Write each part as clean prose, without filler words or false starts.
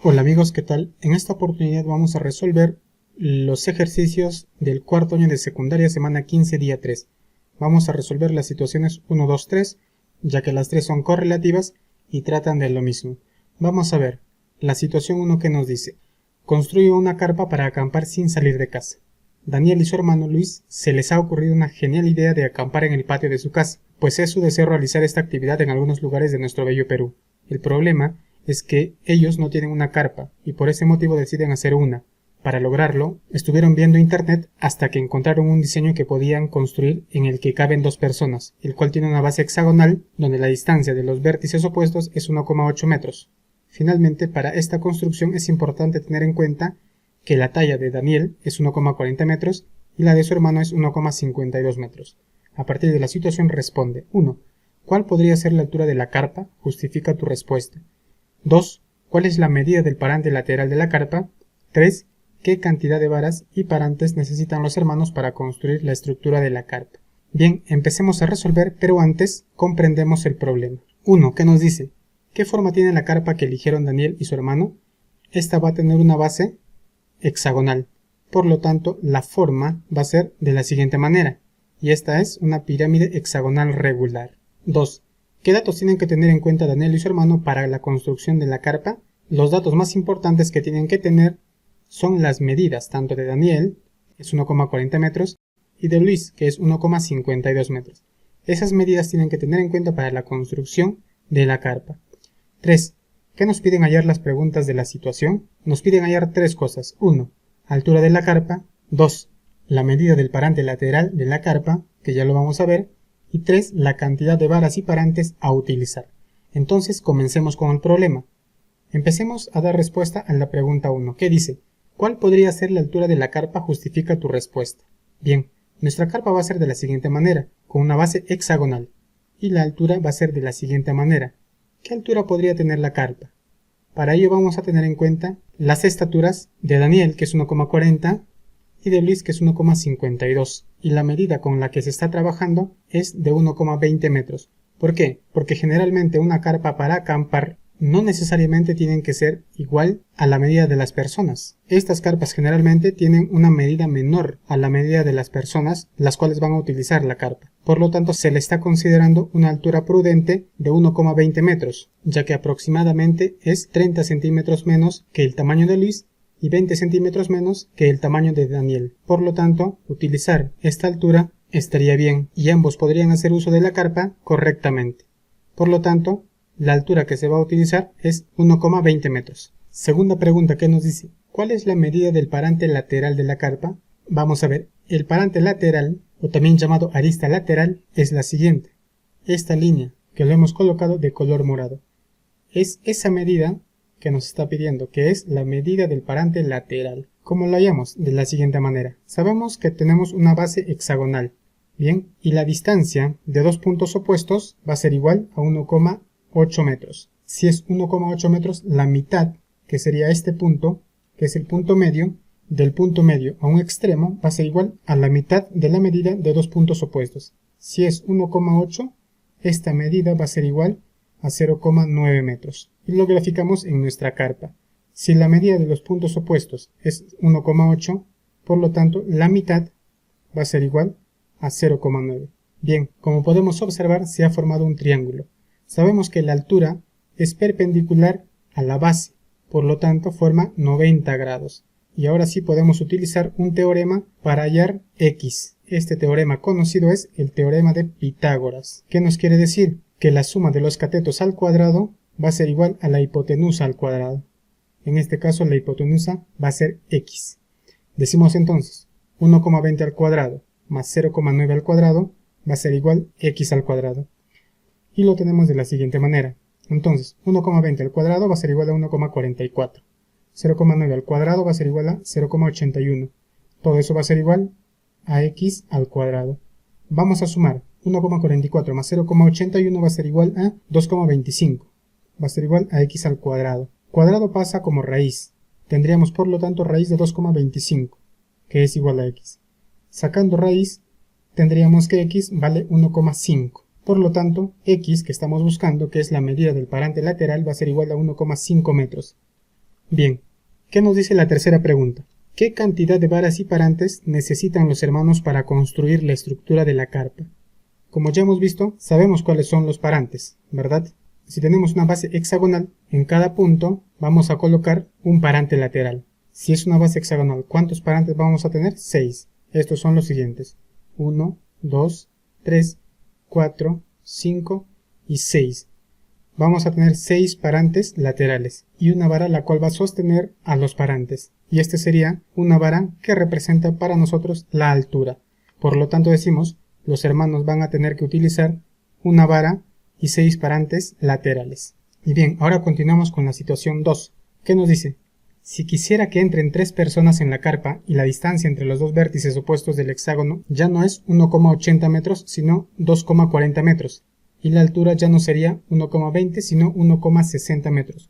Hola amigos, ¿qué tal? En esta oportunidad vamos a resolver los ejercicios del cuarto año de secundaria, semana 15, día 3. Vamos a resolver las situaciones 1, 2, 3, ya que las tres son correlativas y tratan de lo mismo. Vamos a ver la situación 1 que nos dice: construye una carpa para acampar sin salir de casa. Daniel y su hermano Luis se les ha ocurrido una genial idea de acampar en el patio de su casa, pues es su deseo realizar esta actividad en algunos lugares de nuestro bello Perú. El problema es que ellos no tienen una carpa y por ese motivo deciden hacer una. Para lograrlo, estuvieron viendo internet hasta que encontraron un diseño que podían construir en el que caben dos personas, el cual tiene una base hexagonal donde la distancia de los vértices opuestos es 1,8 metros. Finalmente, para esta construcción es importante tener en cuenta que la talla de Daniel es 1,40 metros y la de su hermano es 1,52 metros. A partir de la situación responde: 1. ¿Cuál podría ser la altura de la carpa? Justifica tu respuesta. 2. ¿Cuál es la medida del parante lateral de la carpa? 3. ¿Qué cantidad de varas y parantes necesitan los hermanos para construir la estructura de la carpa? Bien, empecemos a resolver, pero antes comprendemos el problema. 1. ¿Qué nos dice? ¿Qué forma tiene la carpa que eligieron Daniel y su hermano? Esta va a tener una base hexagonal. Por lo tanto, la forma va a ser de la siguiente manera, y esta es una pirámide hexagonal regular. 2. ¿Qué datos tienen que tener en cuenta Daniel y su hermano para la construcción de la carpa? Los datos más importantes que tienen que tener son las medidas tanto de Daniel, que es 1,40 metros, y de Luis, que es 1,52 metros. Esas medidas tienen que tener en cuenta para la construcción de la carpa. 3. ¿Qué nos piden hallar las preguntas de la situación? Nos piden hallar tres cosas. 1. Altura de la carpa. 2. La medida del parante lateral de la carpa, que ya lo vamos a ver. Y 3. La cantidad de varas y parantes a utilizar. Entonces comencemos con el problema. Empecemos a dar respuesta a la pregunta 1, que dice: ¿cuál podría ser la altura de la carpa? Justifica tu respuesta. Bien, nuestra carpa va a ser de la siguiente manera, con una base hexagonal. Y la altura va a ser de la siguiente manera. ¿Qué altura podría tener la carpa? Para ello vamos a tener en cuenta las estaturas de Daniel, que es 1,40, y de Luis, que es 1,52, y la medida con la que se está trabajando es de 1,20 metros. ¿Por qué? Porque generalmente una carpa para acampar no necesariamente tienen que ser igual a la medida de las personas. Estas carpas generalmente tienen una medida menor a la medida de las personas, las cuales van a utilizar la carpa. Por lo tanto, se le está considerando una altura prudente de 1,20 metros, ya que aproximadamente es 30 centímetros menos que el tamaño de Luis y 20 centímetros menos que el tamaño de Daniel. Por lo tanto, utilizar esta altura estaría bien y ambos podrían hacer uso de la carpa correctamente. Por lo tanto, la altura que se va a utilizar es 1,20 metros. Segunda pregunta que nos dice: ¿cuál es la medida del parante lateral de la carpa? Vamos a ver, el parante lateral, o también llamado arista lateral, es la siguiente. Esta línea que lo hemos colocado de color morado es esa medida que nos está pidiendo, que es la medida del parante lateral. ¿Cómo lo hallamos? De la siguiente manera. Sabemos que tenemos una base hexagonal, bien, y la distancia de dos puntos opuestos va a ser igual a 1,8 metros. Si es 1,8 metros, la mitad, que sería este punto, que es el punto medio, del punto medio a un extremo va a ser igual a la mitad de la medida de dos puntos opuestos. Si es 1,8, esta medida va a ser igual a 0,9 metros. Y lo graficamos en nuestra carpa. Si la medida de los puntos opuestos es 1,8, por lo tanto la mitad va a ser igual a 0,9. Bien, como podemos observar, se ha formado un triángulo. Sabemos que la altura es perpendicular a la base, por lo tanto forma 90 grados. Y ahora sí podemos utilizar un teorema para hallar x. Este teorema conocido es el teorema de Pitágoras. ¿Qué nos quiere decir? Que la suma de los catetos al cuadrado va a ser igual a la hipotenusa al cuadrado. En este caso la hipotenusa va a ser x. Decimos entonces 1,20 al cuadrado más 0,9 al cuadrado va a ser igual a x al cuadrado. Y lo tenemos de la siguiente manera. Entonces, 1,20 al cuadrado va a ser igual a 1,44. 0,9 al cuadrado va a ser igual a 0,81. Todo eso va a ser igual a x al cuadrado. Vamos a sumar 1,44 más 0,81 va a ser igual a 2,25. Va a ser igual a x al cuadrado. Cuadrado pasa como raíz. Tendríamos por lo tanto raíz de 2,25, que es igual a x. Sacando raíz, tendríamos que x vale 1,5. Por lo tanto, x que estamos buscando, que es la medida del parante lateral, va a ser igual a 1,5 metros. Bien, ¿qué nos dice la tercera pregunta? ¿Qué cantidad de varas y parantes necesitan los hermanos para construir la estructura de la carpa? Como ya hemos visto, sabemos cuáles son los parantes, ¿verdad? Si tenemos una base hexagonal, en cada punto vamos a colocar un parante lateral. Si es una base hexagonal, ¿cuántos parantes vamos a tener? 6. Estos son los siguientes. 1, 2, 3, 4, 5 y 6. Vamos a tener 6 parantes laterales y una vara la cual va a sostener a los parantes. Y este sería una vara que representa para nosotros la altura. Por lo tanto decimos, los hermanos van a tener que utilizar una vara y 6 parantes laterales. Y bien, ahora continuamos con la situación 2. ¿Qué nos dice? Si quisiera que entren 3 personas en la carpa y la distancia entre los dos vértices opuestos del hexágono ya no es 1,80 metros sino 2,40 metros y la altura ya no sería 1,20 sino 1,60 metros.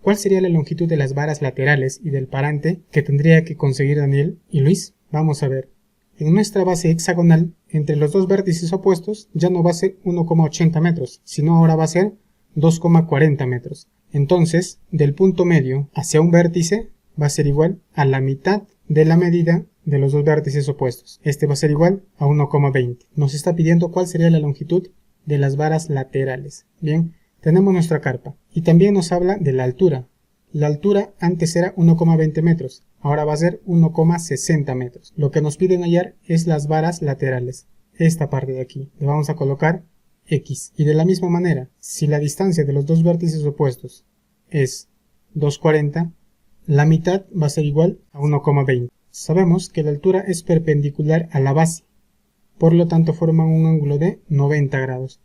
¿Cuál sería la longitud de las varas laterales y del parante que tendría que conseguir Daniel y Luis? Vamos a ver. En nuestra base hexagonal, entre los dos vértices opuestos ya no va a ser 1,80 metros, sino ahora va a ser 2,40 metros. Entonces, del punto medio hacia un vértice va a ser igual a la mitad de la medida de los dos vértices opuestos. Este va a ser igual a 1,20. Nos está pidiendo cuál sería la longitud de las varas laterales. Bien, tenemos nuestra carpa. Y también nos habla de la altura. La altura antes era 1,20 metros, ahora va a ser 1,60 metros. Lo que nos piden hallar es las varas laterales. Esta parte de aquí. Le vamos a colocar X. Y de la misma manera, si la distancia de los dos vértices opuestos es 2,40, la mitad va a ser igual a 1,20. Sabemos que la altura es perpendicular a la base, por lo tanto forman un ángulo de 90 grados.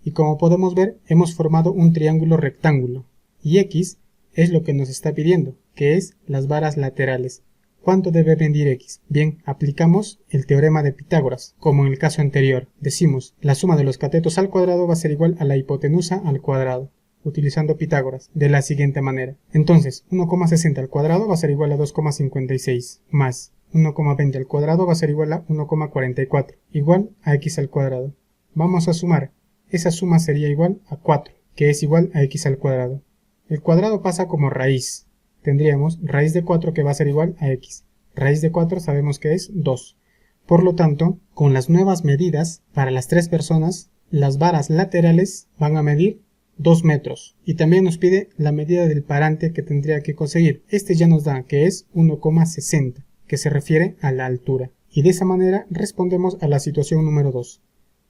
Y como podemos ver, hemos formado un triángulo rectángulo, y X es lo que nos está pidiendo, que es las varas laterales. ¿Cuánto debe medir X? Bien, aplicamos el teorema de Pitágoras, como en el caso anterior. Decimos, la suma de los catetos al cuadrado va a ser igual a la hipotenusa al cuadrado, utilizando Pitágoras, de la siguiente manera. Entonces, 1,60 al cuadrado va a ser igual a 2,56, más 1,20 al cuadrado va a ser igual a 1,44, igual a X al cuadrado. Vamos a sumar, esa suma sería igual a 4, que es igual a X al cuadrado. El cuadrado pasa como raíz. Tendríamos raíz de 4 que va a ser igual a X. Raíz de 4 sabemos que es 2. Por lo tanto, con las nuevas medidas, para las 3 personas, las varas laterales van a medir 2 metros. Y también nos pide la medida del parante que tendría que conseguir. Este ya nos da que es 1,60, que se refiere a la altura. Y de esa manera respondemos a la situación número 2.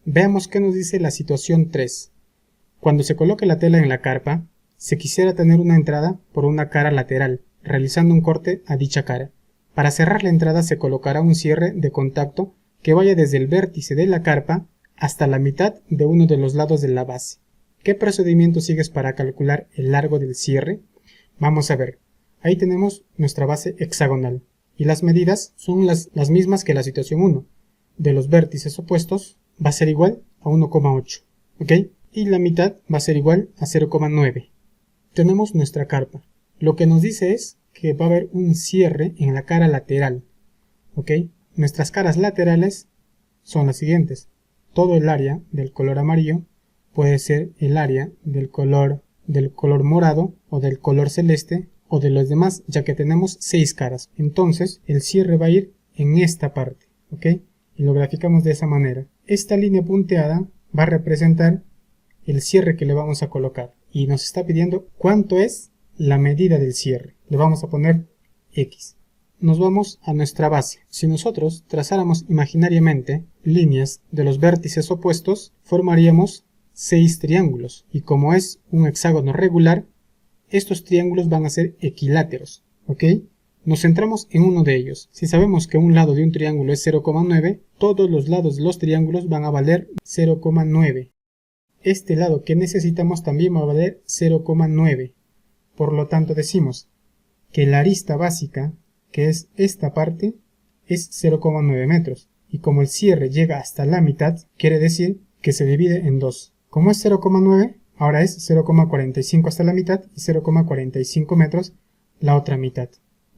Veamos qué nos dice la situación 3. Cuando se coloque la tela en la carpa, se quisiera tener una entrada por una cara lateral, realizando un corte a dicha cara. Para cerrar la entrada se colocará un cierre de contacto que vaya desde el vértice de la carpa hasta la mitad de uno de los lados de la base. ¿Qué procedimiento sigues para calcular el largo del cierre? Vamos a ver. Ahí tenemos nuestra base hexagonal y las medidas son las mismas que la situación 1. De los vértices opuestos va a ser igual a 1,8, ¿ok? Y la mitad va a ser igual a 0,9. Tenemos nuestra carpa. Lo que nos dice es que va a haber un cierre en la cara lateral, ¿ok? Nuestras caras laterales son las siguientes. Todo el área del color amarillo puede ser el área del color morado o del color celeste o de los demás, ya que tenemos 6 caras. Entonces el cierre va a ir en esta parte, ¿ok? Y lo graficamos de esa manera. Esta línea punteada va a representar el cierre que le vamos a colocar y nos está pidiendo cuánto es la medida del cierre. Le vamos a poner X. Nos vamos a nuestra base. Si nosotros trazáramos imaginariamente líneas de los vértices opuestos, formaríamos 6 triángulos y como es un hexágono regular, estos triángulos van a ser equiláteros, ¿ok? Nos centramos en uno de ellos. Si sabemos que un lado de un triángulo es 0,9, todos los lados de los triángulos van a valer 0,9. Este lado que necesitamos también va a valer 0,9. Por lo tanto decimos que la arista básica, que es esta parte, es 0,9 metros. Y como el cierre llega hasta la mitad, quiere decir que se divide en 2. Como es 0,9, ahora es 0,45 hasta la mitad y 0,45 metros la otra mitad.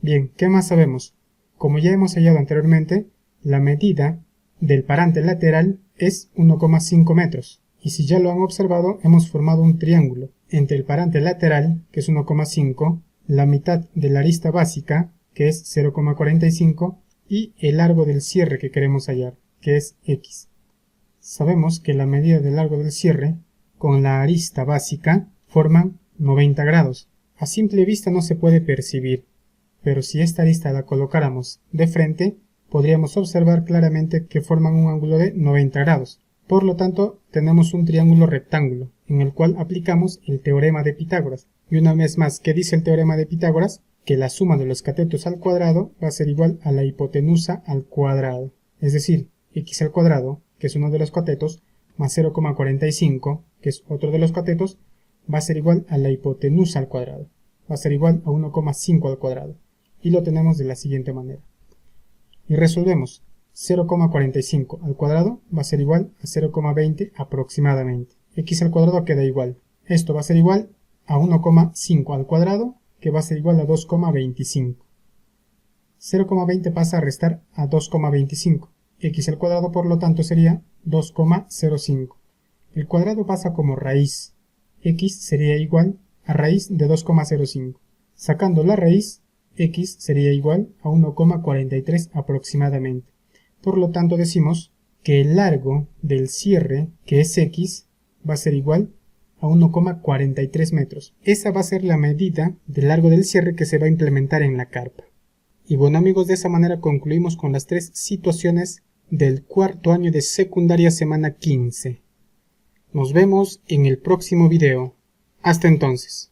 Bien, ¿qué más sabemos? Como ya hemos hallado anteriormente, la medida del parante lateral es 1,5 metros. Y si ya lo han observado, hemos formado un triángulo entre el parante lateral, que es 1,5, la mitad de la arista básica, que es 0,45, y el largo del cierre que queremos hallar, que es x. Sabemos que la medida del largo del cierre con la arista básica forman 90 grados. A simple vista no se puede percibir, pero si esta arista la colocáramos de frente, podríamos observar claramente que forman un ángulo de 90 grados. Por lo tanto, tenemos un triángulo rectángulo, en el cual aplicamos el teorema de Pitágoras. Y una vez más, ¿qué dice el teorema de Pitágoras? Que la suma de los catetos al cuadrado va a ser igual a la hipotenusa al cuadrado. Es decir, x al cuadrado, que es uno de los catetos, más 0,45, que es otro de los catetos, va a ser igual a la hipotenusa al cuadrado. Va a ser igual a 1,5 al cuadrado. Y lo tenemos de la siguiente manera. Y resolvemos. 0,45 al cuadrado va a ser igual a 0,20 aproximadamente. X al cuadrado queda igual. Esto va a ser igual a 1,5 al cuadrado, que va a ser igual a 2,25. 0,20 pasa a restar a 2,25. X al cuadrado, por lo tanto, sería 2,05. El cuadrado pasa como raíz. X sería igual a raíz de 2,05. Sacando la raíz, x sería igual a 1,43 aproximadamente. Por lo tanto decimos que el largo del cierre, que es x, va a ser igual a 1,43 metros. Esa va a ser la medida del largo del cierre que se va a implementar en la carpa. Y bueno amigos, de esa manera concluimos con las 3 situaciones del cuarto año de secundaria semana 15. Nos vemos en el próximo video. Hasta entonces.